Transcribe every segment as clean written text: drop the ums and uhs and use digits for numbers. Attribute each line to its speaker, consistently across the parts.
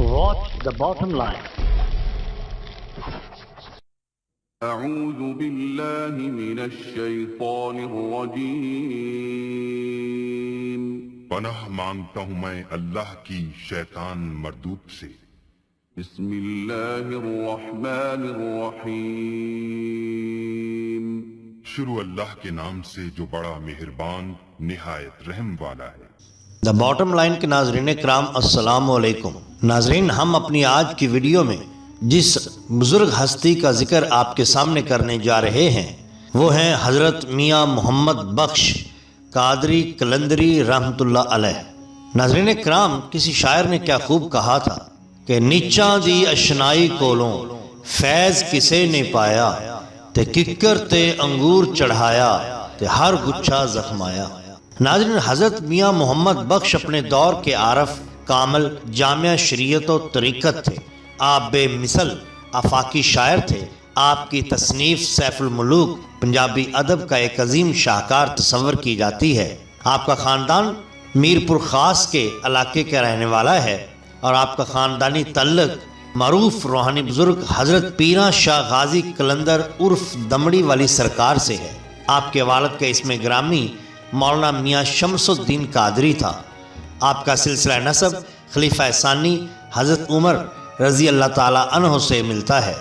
Speaker 1: Watch the bottom line.
Speaker 2: أعوذ بالله من الشيطان الرجيم
Speaker 3: پناہ مانگتا ہوں میں اللہ کی شیطان مردود سے۔
Speaker 2: بسم الله الرحمن الرحيم
Speaker 3: شروع اللہ کے نام سے جو بڑا مہربان نہایت رحم والا ہے۔
Speaker 4: دا باٹم لائن کے ناظرین کرام السلام علیکم۔ ناظرین، ہم اپنی آج کی ویڈیو میں جس بزرگ ہستی کا ذکر آپ کے سامنے کرنے جا رہے ہیں وہ ہیں حضرت میاں محمد بخش قادری قلندری رحمت اللہ علیہ۔ ناظرین کرام، کسی شاعر نے کیا خوب کہا تھا کہ نیچاں دی اشنائی کولوں فیض کسے نے پایا، تے ککر تے انگور چڑھایا تے ہر گچھا زخمایا۔ ناظرین، حضرت میاں محمد بخش اپنے دور کے عارف کامل جامع شریعت و طریقت تھے۔ آپ بے مثل آفاقی شاعر تھے۔ آپ کی تصنیف سیف الملوک پنجابی ادب کا ایک عظیم شاہکار تصور کی جاتی ہے۔ آپ کا خاندان میرپور خاص کے علاقے کا رہنے والا ہے اور آپ کا خاندانی تعلق معروف روحانی بزرگ حضرت پیراں شاہ غازی قلندر عرف دمڑی والی سرکار سے ہے۔ آپ کے والد کا اسم گرامی مولانا میاں شمس الدین قادری تھا۔ آپ کا سلسلہ نسب خلیفہ ثانی حضرت عمر رضی اللہ تعالیٰ عنہ سے ملتا ہے۔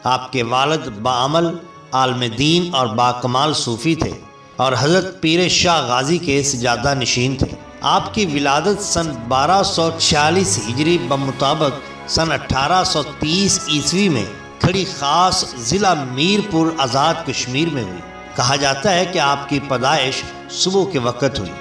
Speaker 4: آپ کے والد باعمل عالم دین اور باکمال صوفی تھے اور حضرت پیر شاہ غازی کے سجادہ نشین تھے۔ آپ کی ولادت سن 1246 ہجری بمطابق سن 1830 عیسوی میں کھڑی خاص ضلع میرپور آزاد کشمیر میں ہوئی۔ کہا جاتا ہے کہ آپ کی پیدائش صبح کے وقت ہوئی۔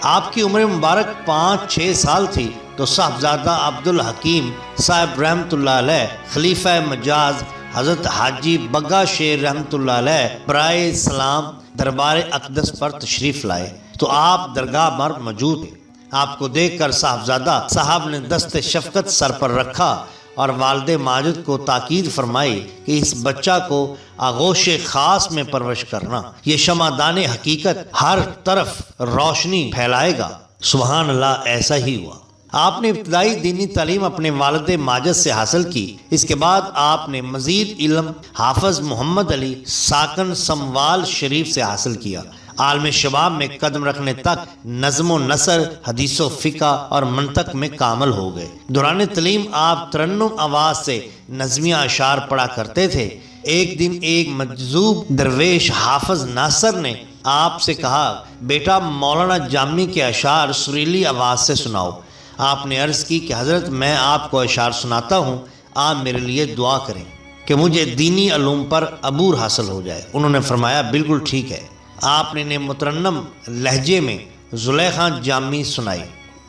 Speaker 4: آپ کی عمر مبارک 5-6 سال تھی تو صاحبزادہ عبدالحکیم صاحب رحمت اللہ علیہ خلیفہ مجاز حضرت حاجی بگا شیر رحمت اللہ علیہ برائے سلام دربار اقدس پر تشریف لائے تو آپ درگاہ پر موجود تھے۔ آپ کو دیکھ کر صاحبزادہ صاحب نے دست شفقت سر پر رکھا اور والد ماجد کو تاکید فرمائی کہ اس بچہ کو آغوش خاص میں پرورش کرنا، یہ شمعدان حقیقت ہر طرف روشنی پھیلائے گا۔ سبحان اللہ، ایسا ہی ہوا۔ آپ نے ابتدائی دینی تعلیم اپنے والد ماجد سے حاصل کی۔ اس کے بعد آپ نے مزید علم حافظ محمد علی ساکن سموال شریف سے حاصل کیا۔ عالم شباب میں قدم رکھنے تک نظم و نثر، حدیث و فقہ اور منطق میں کامل ہو گئے۔ دوران تعلیم آپ ترنم آواز سے نظمیہ اشعار پڑھا کرتے تھے۔ ایک دن ایک مجذوب درویش حافظ ناصر نے آپ سے کہا، بیٹا مولانا جامی کے اشعار سریلی آواز سے سناؤ۔ آپ نے عرض کی کہ حضرت میں آپ کو اشعار سناتا ہوں، آپ میرے لیے دعا کریں کہ مجھے دینی علوم پر عبور حاصل ہو جائے۔ انہوں نے فرمایا بالکل ٹھیک ہے۔ آپ نے انہیں مترنم لہجے میں زلیخا جامی سنائی۔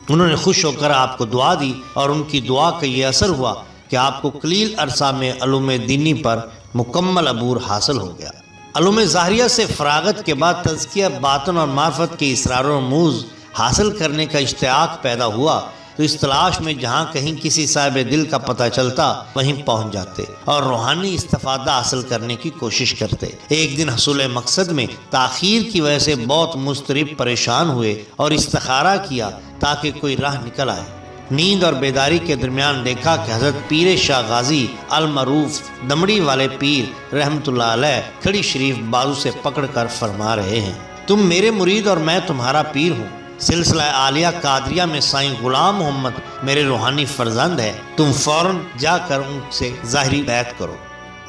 Speaker 4: انہوں نے خوش ہو کر آپ کو دعا دی اور ان کی دعا کا یہ اثر ہوا کہ آپ کو قلیل عرصہ میں علوم دینی پر مکمل عبور حاصل ہو گیا۔ علوم ظاہریہ سے فراغت کے بعد تزکیہ باطن اور معرفت کے اسرار و رموز حاصل کرنے کا اشتیاق پیدا ہوا تو اس تلاش میں جہاں کہیں کسی صاحب دل کا پتہ چلتا وہیں پہنچ جاتے اور روحانی استفادہ حاصل کرنے کی کوشش کرتے۔ ایک دن حصول مقصد میں تاخیر کی وجہ سے بہت مضطرب پریشان ہوئے اور استخارہ کیا تاکہ کوئی راہ نکل آئے۔ نیند اور بیداری کے درمیان دیکھا کہ حضرت پیر شاہ غازی المعروف دمڑی والے پیر رحمت اللہ علیہ کھڑی شریف بازو سے پکڑ کر فرما رہے ہیں، تم میرے مرید اور میں تمہارا پیر ہوں۔ سلسلہ عالیہ قادریہ میں سائیں غلام محمد میرے روحانی فرزند ہے، تم فوراً جا کر ان سے ظاہری بیعت کرو۔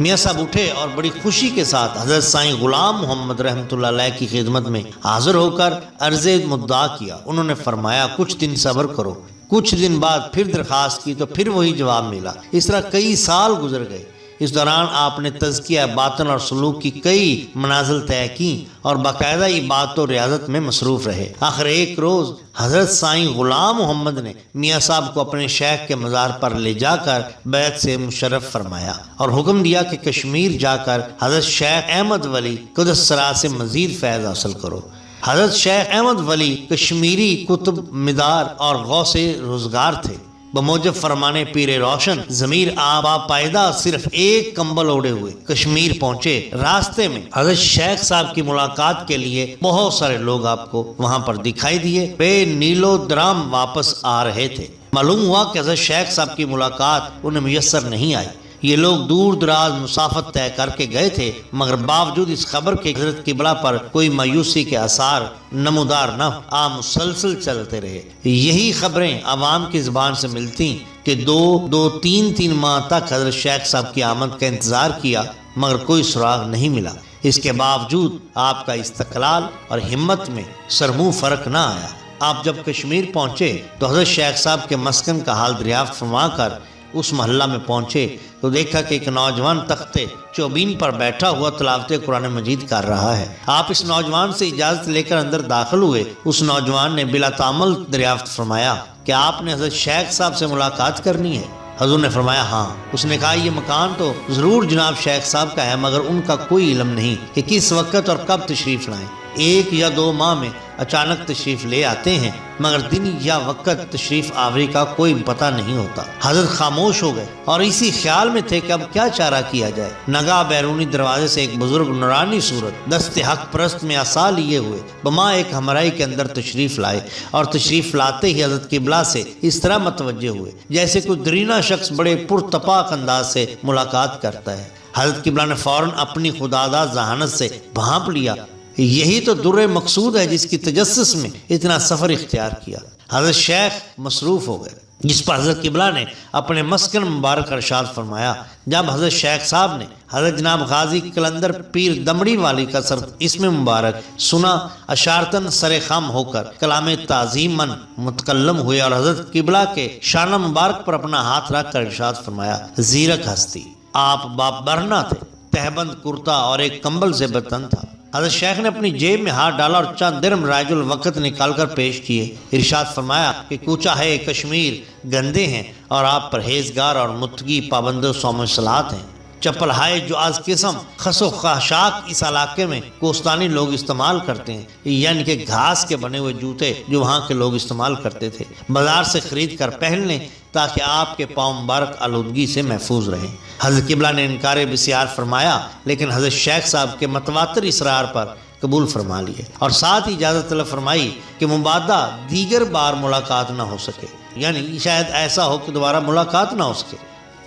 Speaker 4: میاں صاحب اٹھے اور بڑی خوشی کے ساتھ حضرت سائیں غلام محمد رحمت اللہ علیہ کی خدمت میں حاضر ہو کر عرض مدعا کیا۔ انہوں نے فرمایا کچھ دن صبر کرو۔ کچھ دن بعد پھر درخواست کی تو پھر وہی جواب ملا۔ اس طرح کئی سال گزر گئے۔ اس دوران آپ نے تزکیہ باطن اور سلوک کی کئی منازل طے کی اور باقاعدہ عبادت و ریاضت میں مصروف رہے۔ آخر ایک روز حضرت سائیں غلام محمد نے میاں صاحب کو اپنے شیخ کے مزار پر لے جا کر بیعت سے مشرف فرمایا اور حکم دیا کہ کشمیر جا کر حضرت شیخ احمد ولی قدس سرا سے مزید فیض حاصل کرو۔ حضرت شیخ احمد ولی کشمیری کتب مدار اور غوث روزگار تھے۔ بموجب فرمانے پیر روشن ضمیر آبا پائیدہ صرف ایک کمبل اوڑے ہوئے کشمیر پہنچے۔ راستے میں حضرت شیخ صاحب کی ملاقات کے لیے بہت سارے لوگ آپ کو وہاں پر دکھائی دیے۔ بے نیلو درام واپس آ رہے تھے۔ معلوم ہوا کہ حضرت شیخ صاحب کی ملاقات انہیں میسر نہیں آئی۔ یہ لوگ دور دراز مسافت طے کر کے گئے تھے، مگر باوجود اس خبر کے حضرت قبلہ پر کوئی مایوسی کے آثار نمودار نہ آپ مسلسل چلتے رہے۔ یہی خبریں عوام کی زبان سے ملتی کہ دو تین ماہ تک حضرت شیخ صاحب کی آمد کا انتظار کیا، مگر کوئی سراغ نہیں ملا۔ اس کے باوجود آپ کا استقلال اور ہمت میں سرمو فرق نہ آیا۔ آپ جب کشمیر پہنچے تو حضرت شیخ صاحب کے مسکن کا حال دریافت فرما کر اس محلہ میں پہنچے تو دیکھا کہ ایک نوجوان تختے چوبین پر بیٹھا ہوا تلاوت قرآن مجید کر رہا ہے۔ آپ اس نوجوان سے اجازت لے کر اندر داخل ہوئے۔ اس نوجوان نے بلا تعمل دریافت فرمایا کہ آپ نے حضرت شیخ صاحب سے ملاقات کرنی ہے؟ حضور نے فرمایا ہاں۔ اس نے کہا یہ مکان تو ضرور جناب شیخ صاحب کا ہے، مگر ان کا کوئی علم نہیں کہ کس وقت اور کب تشریف لائیں۔ 1 یا 2 ماہ میں اچانک تشریف لے آتے ہیں، مگر دن یا وقت تشریف آوری کا کوئی پتہ نہیں ہوتا۔ حضرت خاموش ہو گئے اور اسی خیال میں تھے کہ اب کیا چارہ کیا جائے۔ نگاہ بیرونی دروازے سے ایک بزرگ نورانی صورت دست حق پرست میں عصا لیے ہوئے بما ایک ہمرائی کے اندر تشریف لائے، اور تشریف لاتے ہی حضرت قبلہ سے اس طرح متوجہ ہوئے جیسے کوئی درینہ شخص بڑے پرتپاک انداز سے ملاقات کرتا ہے۔ حضرت قبلہ نے فوراً اپنی خداداد ذہانت سے بھانپ لیا، یہی تو در مقصود ہے جس کی تجسس میں اتنا سفر اختیار کیا۔ حضرت شیخ مصروف ہو گئے، جس پر حضرت قبلہ نے اپنے مسکن مبارک ارشاد فرمایا۔ جب حضرت شیخ صاحب نے حضرت جناب غازی قلندر پیر دمڑی والی کا اسم مبارک سنا، اشارتاً سر خم ہو کر کلام تعظیماً متکلم ہوئے اور حضرت قبلہ کے شانہ مبارک پر اپنا ہاتھ رکھ کر ارشاد فرمایا، زیرک ہستی، آپ باپ برنا تھے، تہبند کرتا اور ایک کمبل سے بتن تھا۔ حضرت شیخ نے اپنی جیب میں ہاتھ ڈالا اور چند درم رائج الوقت نکال کر پیش کیے۔ ارشاد فرمایا کہ کوچہ ہے کشمیر گندے ہیں اور آپ پرہیزگار اور متقی پابند صوم صلات ہیں۔ چپل ہائے جو آز قسم خس و خاشاک اس علاقے میں کوستانی لوگ استعمال کرتے ہیں، یعنی کہ گھاس کے بنے ہوئے جوتے جو وہاں کے لوگ استعمال کرتے تھے، بازار سے خرید کر پہن لیں تاکہ آپ کے پاؤں مبارک آلودگی سے محفوظ رہیں۔ حضرت قبلہ نے انکار بسیار فرمایا، لیکن حضرت شیخ صاحب کے متواتر اصرار پر قبول فرما لیے اور ساتھ ہی اجازت طلب فرمائی کہ مبادہ دیگر بار ملاقات نہ ہو سکے، یعنی شاید ایسا ہو کہ دوبارہ ملاقات نہ ہو سکے۔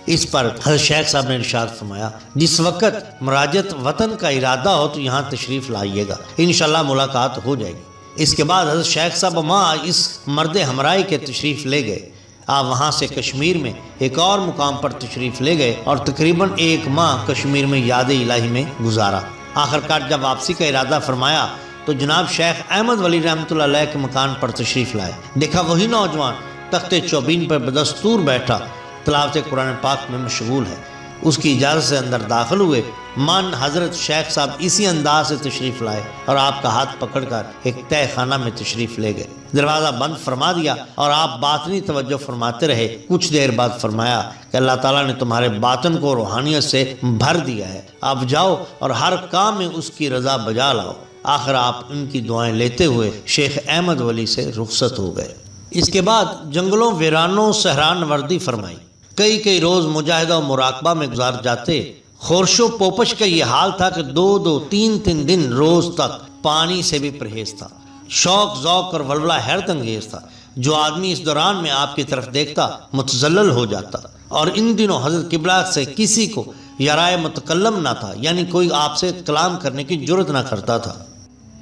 Speaker 4: اس پر حضرت شیخ صاحب نے ارشاد فرمایا، جس وقت مراجعت وطن کا ارادہ ہو تو یہاں تشریف لائیے گا، انشاءاللہ ملاقات ہو جائے گی۔ اس کے بعد حضرت شیخ صاحب وہاں اس مرد ہمرائی کے تشریف لے گئے۔ آپ وہاں سے کشمیر میں ایک اور مقام پر تشریف لے گئے اور تقریباً 1 ماہ کشمیر میں یاد الہی میں گزارا۔ آخرکار جب واپسی کا ارادہ فرمایا تو جناب شیخ احمد ولی رحمۃ اللہ علیہ کے مکان پر تشریف لائے۔ دیکھا وہی نوجوان تخت چوبین پر بدستور بیٹھا تلاوت قرآن پاک میں مشغول ہے۔ اس کی اجازت سے اندر داخل ہوئے۔ من حضرت شیخ صاحب اسی انداز سے تشریف لائے اور آپ کا ہاتھ پکڑ کر ایک تہہ خانہ میں تشریف لے گئے۔ دروازہ بند فرما دیا اور آپ باطنی توجہ فرماتے رہے۔ کچھ دیر بعد فرمایا کہ اللہ تعالیٰ نے تمہارے باطن کو روحانیت سے بھر دیا ہے، اب جاؤ اور ہر کام میں اس کی رضا بجا لاؤ۔ آخر آپ ان کی دعائیں لیتے ہوئے شیخ احمد ولی سے رخصت ہو گئے۔ اس کے بعد جنگلوں ویرانوں صحرا نوردی فرمائی۔ کئی روز مجاہدہ و مراقبہ میں گزار جاتے۔ خورش و پوپش کا یہ حال تھا کہ 2 3 دن روز تک پانی سے بھی پرہیز تھا۔ شوق ذوق اور ولولہ حیرت انگیز تھا۔ جو آدمی اس دوران میں آپ کی طرف دیکھتا متزلل ہو جاتا، اور ان دنوں حضرت قبلہ سے کسی کو یارائے متکلم نہ تھا، یعنی کوئی آپ سے کلام کرنے کی جرت نہ کرتا تھا۔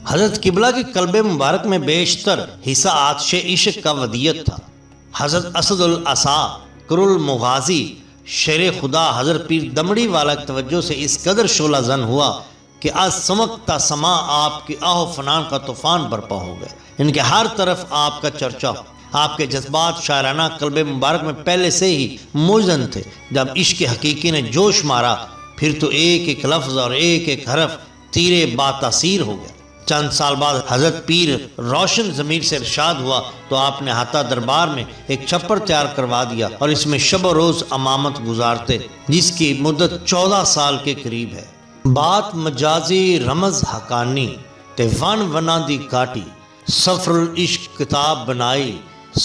Speaker 4: حضرت قبلہ کے قلب مبارک میں بیشتر حصہ آتش عشق کا ودیت تھا۔ حضرت اسد العصا المغازی شیر خدا حضرت پیر دمڑی والا توجہ سے اس قدر شعلہ زن ہوا کہ آج سمکتا سما آپ کے آہ و فنان کا طوفان برپا ہو گیا۔ ان کے ہر طرف آپ کا چرچا، آپ کے جذبات شاعرانہ قلب مبارک میں پہلے سے ہی موزن تھے۔ جب عشق حقیقی نے جوش مارا پھر تو ایک لفظ اور ایک حرف تیرے با تاثیر ہو گیا۔ چند سال بعد حضرت پیر روشن ضمیر سے ارشاد ہوا تو آپ نے احاطہ دربار میں ایک چھپر تیار کروا دیا اور اس میں شب و روز امامت گزارتے، جس کی مدت 14 سال کے قریب ہے۔ بات مجازی رمز حقانی تے ون ونا دی کاٹی، سفر العشق کتاب بنائی،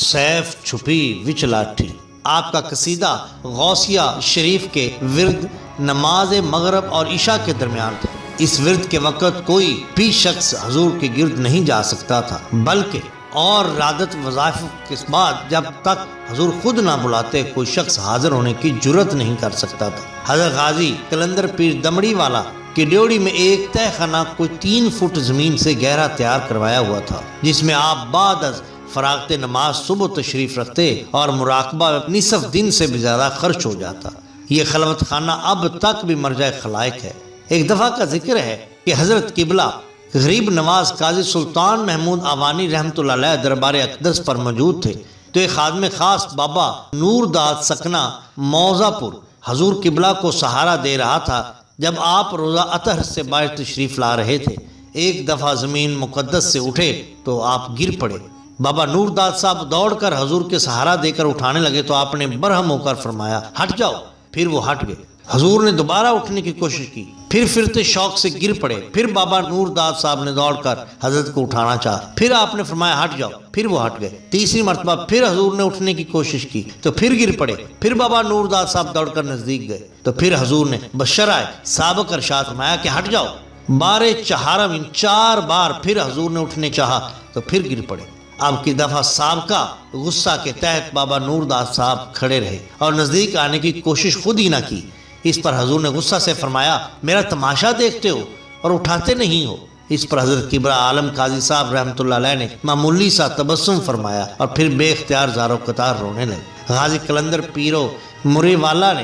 Speaker 4: سیف چھپی وچ لاٹھی۔ آپ کا قصیدہ غوثیہ شریف کے ورد نماز مغرب اور عشاء کے درمیان تھا۔ اس ورد کے وقت کوئی بھی شخص حضور کے گرد نہیں جا سکتا تھا، بلکہ اور رعادت وظائف کے بعد جب تک حضور خود نہ بلاتے کوئی شخص حاضر ہونے کی جرت نہیں کر سکتا تھا۔ حضرت غازی قلندر پیر دمڑی والا کی ڈیوڑی میں ایک تہ خانہ کوئی 3 فٹ زمین سے گہرا تیار کروایا ہوا تھا، جس میں آپ بعد از فراغت نماز صبح تشریف رکھتے اور مراقبہ نصف دن سے بھی زیادہ خرچ ہو جاتا۔ یہ خلوت خانہ اب تک بھی مرجع خلائق ہے۔ ایک دفعہ کا ذکر ہے کہ حضرت قبلہ غریب نواز قاضی سلطان محمود آوانی رحمۃ اللہ علیہ دربار اقدس پر موجود تھے تو ایک خادم خاص بابا نور داد سکنہ موضع پور حضور قبلہ کو سہارا دے رہا تھا جب آپ روزہ اطہر سے باہر تشریف لا رہے تھے۔ ایک دفعہ زمین مقدس سے اٹھے تو آپ گر پڑے۔ بابا نور داد صاحب دوڑ کر حضور کے سہارا دے کر اٹھانے لگے تو آپ نے برہم ہو کر فرمایا ہٹ جاؤ، پھر وہ ہٹ گئے۔ حضور نے دوبارہ اٹھنے کی کوشش کی، پھر فرتے شوق سے گر پڑے، پھر بابا نور داد صاحب نے دوڑ کر حضرت کو اٹھانا چاہا، پھر آپ نے فرمایا ہٹ جاؤ، پھر وہ ہٹ گئے۔ تیسری مرتبہ پھر حضور نے اٹھنے کی کوشش کی تو پھر گر پڑے، پھر بابا نور داد صاحب دوڑ کر نزدیک گئے تو پھر حضور نے بشرائے سابق ارشاد فرمایا کہ ہٹ جاؤ۔ بارے چہارم 4 بار پھر حضور نے اٹھنے چاہا تو پھر گر پڑے۔ اب کی دفعہ سابقہ غصہ کے تحت بابا نور داد صاحب کھڑے رہے اور نزدیک آنے کی کوشش خود ہی نہ کی۔ اس پر حضور نے غصہ سے فرمایا میرا تماشا دیکھتے ہو اور اٹھاتے نہیں ہو۔ اس پر حضرت کبرا عالم قاضی صاحب رحمۃ اللہ علیہ نے معمولی سا تبسم فرمایا اور پھر بے اختیار زارو قطار رونے لگے۔ غازی قلندر پیرو مرے والا نے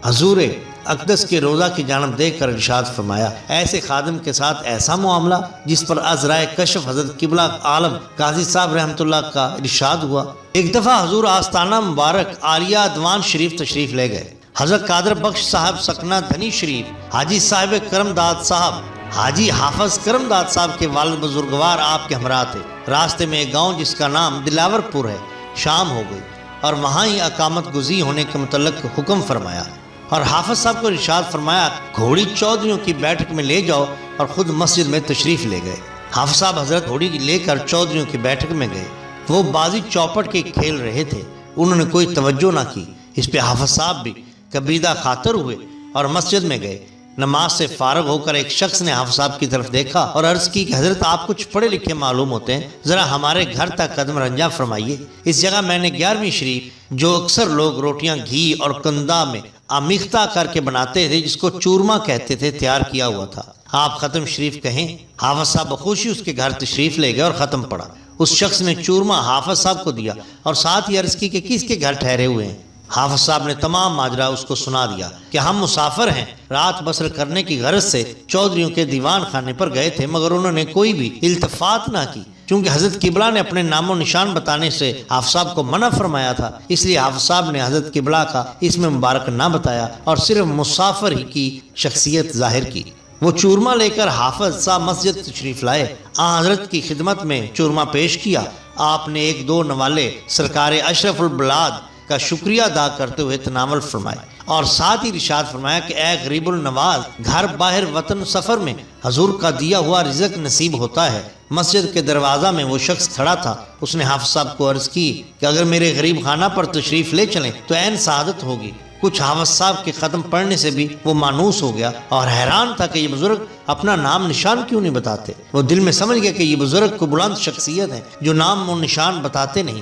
Speaker 4: حضور اقدس کے روضہ کی جانب دیکھ کر ارشاد فرمایا ایسے خادم کے ساتھ ایسا معاملہ، جس پر ازرائے کشف حضرت قبلہ عالم قاضی صاحب رحمۃ اللہ کا ارشاد ہوا۔ ایک دفعہ حضور آستانہ مبارک عالیہ دیوان شریف تشریف لے گئے۔ حضرت قادر بخش صاحب سکنہ دھنی شریف، حاجی صاحب کرم داد صاحب، حاجی حافظ کرم داد صاحب کے والد بزرگوار آپ کے ہمراہ تھے۔ راستے میں ایک گاؤں جس کا نام دلاور پور ہے، شام ہو گئی اور وہاں ہی اقامت گزی ہونے کے متعلق حکم فرمایا اور حافظ صاحب کو ارشاد فرمایا گھوڑی چودھریوں کی بیٹھک میں لے جاؤ اور خود مسجد میں تشریف لے گئے۔ حافظ صاحب حضرت گھوڑی لے کر چودھریوں کی بیٹھک میں گئے۔ وہ بازی چوپٹ کے کھیل رہے تھے، انہوں نے کوئی توجہ نہ کی۔ اس پہ حافظ صاحب بھی کبیدہ خاطر ہوئے اور مسجد میں گئے۔ نماز سے فارغ ہو کر ایک شخص نے حافظ صاحب کی طرف دیکھا اور عرض کی کہ حضرت آپ کچھ پڑھے لکھے معلوم ہوتے ہیں، ذرا ہمارے گھر تک قدم رنجا فرمائیے۔ اس جگہ میں نے 11ویں شریف جو اکثر لوگ روٹیاں گھی اور کندا میں آمیختہ کر کے بناتے تھے، جس کو چورما کہتے تھے، تیار کیا ہوا تھا۔ آپ ختم شریف کہیں۔ حافظ صاحب بخوشی اس کے گھر تشریف لے گئے اور ختم پڑھا۔ اس شخص نے چورما حافظ صاحب کو دیا اور ساتھ ہی عرض کی کہ کس کے گھر ٹھہرے ہوئے ہیں۔ حافظ صاحب نے تمام ماجرا اس کو سنا دیا کہ ہم مسافر ہیں، رات بسر کرنے کی غرض سے چودھریوں کے دیوان خانے پر گئے تھے، مگر انہوں نے کوئی بھی التفات نہ کی۔ چونکہ حضرت قبلہ نے اپنے نام و نشان بتانے سے حافظ صاحب کو منع فرمایا تھا، اس لیے حافظ صاحب نے حضرت قبلہ کا اسم مبارک نہ بتایا اور صرف مسافر ہی کی شخصیت ظاہر کی۔ وہ چورما لے کر حافظ صاحب مسجد تشریف لائے، حضرت کی خدمت میں چورما پیش کیا۔ آپ نے 1-2 نوالے سرکار اشرف البلاد کا شکریہ ادا کرتے ہوئے تناول فرمائے اور ساتھ ہی ارشاد فرمایا کہ اے غریب النواز، گھر باہر وطن سفر میں حضور کا دیا ہوا رزق نصیب ہوتا ہے۔ مسجد کے دروازہ میں وہ شخص کھڑا تھا، اس نے حافظ صاحب کو عرض کی کہ اگر میرے غریب خانہ پر تشریف لے چلیں تو عین سعادت ہوگی۔ کچھ حافظ صاحب کے ختم پڑھنے سے بھی وہ مانوس ہو گیا اور حیران تھا کہ یہ بزرگ اپنا نام نشان کیوں نہیں بتاتے۔ وہ دل میں سمجھ گیا کہ یہ بزرگ کو بلند شخصیت ہے جو نام و نشان بتاتے نہیں۔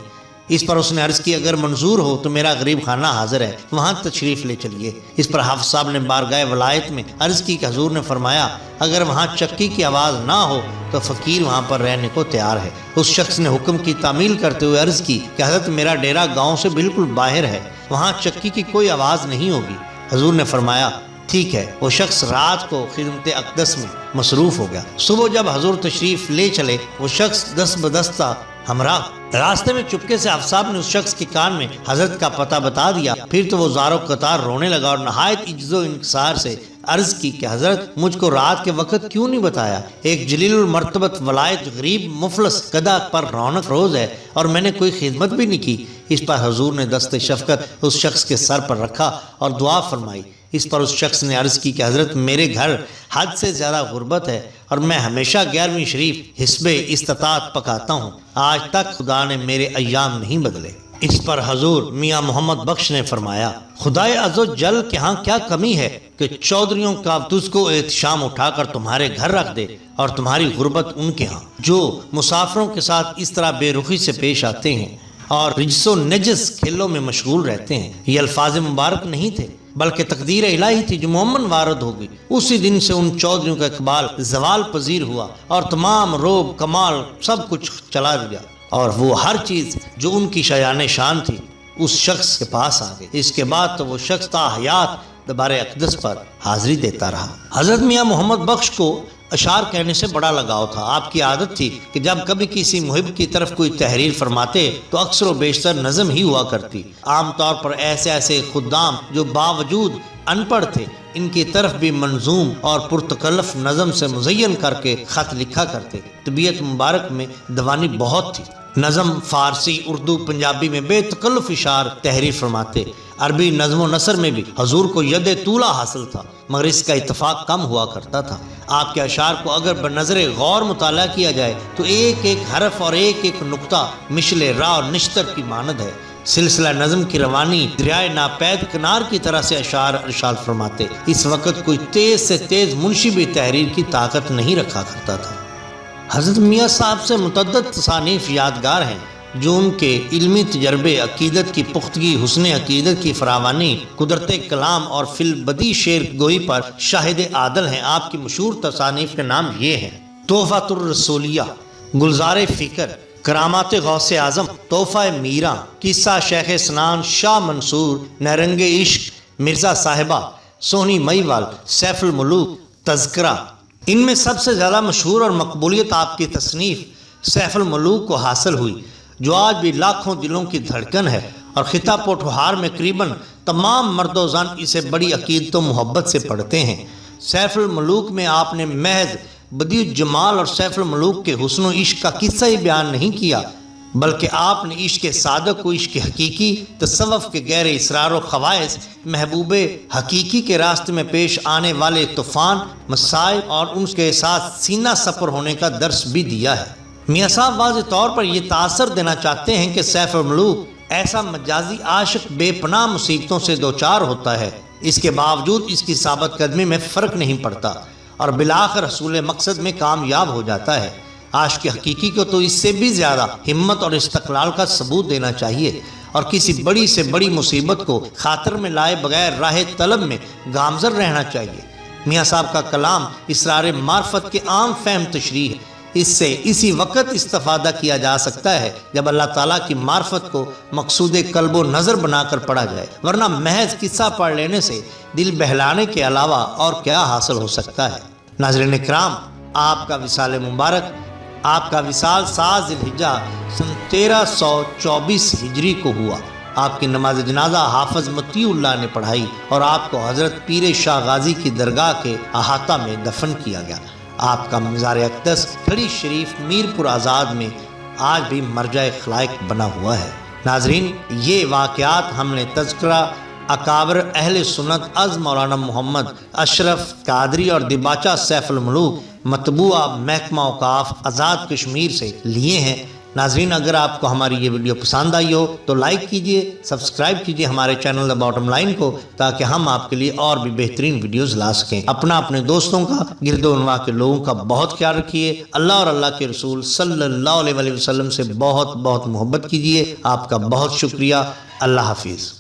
Speaker 4: اس پر اس نے عرض کی اگر منظور ہو تو میرا غریب خانہ حاضر ہے، وہاں تشریف لے چلیے۔ اس پر حافظ صاحب نے بارگاہ ولایت میں عرض کی کہ حضور نے فرمایا اگر وہاں چکی کی آواز نہ ہو تو فقیر وہاں پر رہنے کو تیار ہے۔ اس شخص نے حکم کی تعمیل کرتے ہوئے عرض کی کہ حضرت میرا ڈیرا گاؤں سے بالکل باہر ہے، وہاں چکی کی کوئی آواز نہیں ہوگی۔ حضور نے فرمایا ٹھیک ہے۔ وہ شخص رات کو خدمت اقدس میں مصروف ہو گیا۔ صبح جب حضور تشریف لے چلے، وہ شخص دست بدستہ ہمراہ راستے میں چپکے سے حافظ صاحب نے اس شخص کے کان میں حضرت کا پتہ بتا دیا۔ پھر تو وہ زارو قطار رونے لگا اور نہایت عجز و انکسار سے عرض کی کہ حضرت مجھ کو رات کے وقت کیوں نہیں بتایا؟ ایک جلیل المرتبت ولایت غریب مفلس گدھا پر رونق روز ہے اور میں نے کوئی خدمت بھی نہیں کی۔ اس پر حضور نے دست شفقت اس شخص کے سر پر رکھا اور دعا فرمائی۔ اس پر اس شخص نے عرض کی کہ حضرت میرے گھر حد سے زیادہ غربت ہے اور میں ہمیشہ 11ویں شریف حسب استطاعت پکاتا ہوں، آج تک خدا نے میرے ایام نہیں بدلے۔ اس پر حضور میاں محمد بخش نے فرمایا خدائے عز و جل کے ہاں کیا کمی ہے کہ چودھریوں کا تجھ کو احتشام اٹھا کر تمہارے گھر رکھ دے اور تمہاری غربت ان کے ہاں جو مسافروں کے ساتھ اس طرح بے رخی سے پیش آتے ہیں اور رجس و نجس کھیلوں میں مشغول رہتے ہیں۔ یہ الفاظ مبارک نہیں تھے بلکہ تقدیر الہی تھی جو محمد وارد ہو گئی۔ اسی دن سے ان چودھریوں کا اقبال زوال پذیر ہوا اور تمام روب کمال سب کچھ چلا گیا، اور وہ ہر چیز جو ان کی شایان شان تھی اس شخص کے پاس آ گئی۔ اس کے بعد تو وہ شخص تا حیات دربار اقدس پر حاضری دیتا رہا۔ حضرت میاں محمد بخش کو اشعار کہنے سے بڑا لگاؤ تھا۔ آپ کی عادت تھی کہ جب کبھی کسی محب کی طرف کوئی تحریر فرماتے تو اکثر و بیشتر نظم ہی ہوا کرتی۔ عام طور پر ایسے خدام جو باوجود ان پڑھ تھے ان کی طرف بھی منظوم اور پرتکلف نظم سے مزین کر کے خط لکھا کرتے۔ طبیعت مبارک میں دوانی بہت تھی۔ نظم فارسی، اردو، پنجابی میں بے تکلف اشعار تحریر فرماتے۔ عربی نظم و نثر میں بھی حضور کو ید طولہ حاصل تھا، مگر اس کا اتفاق کم ہوا کرتا تھا۔ آپ کے اشعار کو اگر بنظر غور مطالعہ کیا جائے تو ایک ایک حرف اور ایک ایک نقطہ مشل را اور نشتر کی مانند ہے۔ سلسلہ نظم کی روانی دریائے ناپید کنار کی طرح سے اشعار ارشاد فرماتے۔ اس وقت کوئی تیز سے تیز منشی بھی تحریر کی طاقت نہیں رکھا کرتا تھا۔ حضرت میاں صاحب سے متعدد تصانیف یادگار ہیں جو ان کے علمی تجربے، عقیدت کی پختگی، حسن عقیدت کی فراوانی، قدرت کلام اور فی البدیع شعر گوئی پر شاہد عادل ہیں۔ آپ کی مشہور تصانیف کے نام یہ ہیں: تحفۃ الرسولیہ، گلزار فکر، کرامات غوث اعظم، تحفہ میراں، قصہ شیخ سنان شاہ منصور، نیرنگ عشق، مرزا صاحبہ، سونی مہیوال، سیف الملوک، تذکرہ۔ ان میں سب سے زیادہ مشہور اور مقبولیت آپ کی تصنیف سیف الملوک کو حاصل ہوئی، جو آج بھی لاکھوں دلوں کی دھڑکن ہے، اور خطہ پوٹھوہار میں قریباً تمام مرد و زن اسے بڑی عقیدت و محبت سے پڑھتے ہیں۔ سیف الملوک میں آپ نے محض بدیع الجمال اور سیف الملوک کے حسن و عشق کا قصہ ہی بیان نہیں کیا، بلکہ آپ نے عشق صادق و عشق حقیقی، تصوف کے غیر اسرار و خواص، محبوب حقیقی کے راستے میں پیش آنے والے طوفان، مسائل اور ان کے ساتھ سینہ سپر ہونے کا درس بھی دیا ہے۔ میاں صاحب واضح طور پر یہ تاثر دینا چاہتے ہیں کہ سیف الملوک ایسا مجازی عاشق بے پناہ مصیبتوں سے دوچار ہوتا ہے، اس کے باوجود اس کی ثابت قدمی میں فرق نہیں پڑتا اور بالآخر حصول مقصد میں کامیاب ہو جاتا ہے۔ عاشق حقیقی کو تو اس سے بھی زیادہ ہمت اور استقلال کا ثبوت دینا چاہیے اور کسی بڑی سے بڑی مصیبت کو خاطر میں لائے بغیر راہ طلب میں گامزن رہنا چاہیے۔ میاں صاحب کا کلام اسرار معرفت کے عام فہم تشریح ہے۔ اس سے اسی وقت استفادہ کیا جا سکتا ہے جب اللہ تعالیٰ کی معرفت کو مقصود قلب و نظر بنا کر پڑھا جائے، ورنہ محض قصہ پڑھ لینے سے دل بہلانے کے علاوہ اور کیا حاصل ہو سکتا ہے۔ ناظرین اکرام، آپ کا وصال مبارک، آپ کا وصال 7 ذی الحجہ سن 1324 ہجری کو ہوا۔ آپ کی نماز جنازہ حافظ مطیع اللہ نے پڑھائی اور آپ کو حضرت پیر شاہ غازی کی درگاہ کے احاطہ میں دفن کیا گیا۔ آپ کا مزار اقدس کھڑی شریف میر پور آزاد میں آج بھی مرجع خلائق بنا ہوا ہے۔ ناظرین، یہ واقعات ہم نے تذکرہ اکابر اہل سنت از مولانا محمد اشرف قادری اور دباچہ سیف الملوک مطبوعہ محکمہ اوقاف آزاد کشمیر سے لیے ہیں۔ ناظرین، اگر آپ کو ہماری یہ ویڈیو پسند آئی ہو تو لائک کیجئے، سبسکرائب کیجئے ہمارے چینل دا باٹم لائن کو، تاکہ ہم آپ کے لیے اور بھی بہترین ویڈیوز لا سکیں۔ اپنے دوستوں کا، گرد و نواح کے لوگوں کا بہت خیال رکھیے۔ اللہ اور اللہ کے رسول صلی اللہ علیہ وسلم سے بہت بہت محبت کیجئے۔ آپ کا بہت شکریہ۔ اللہ حافظ۔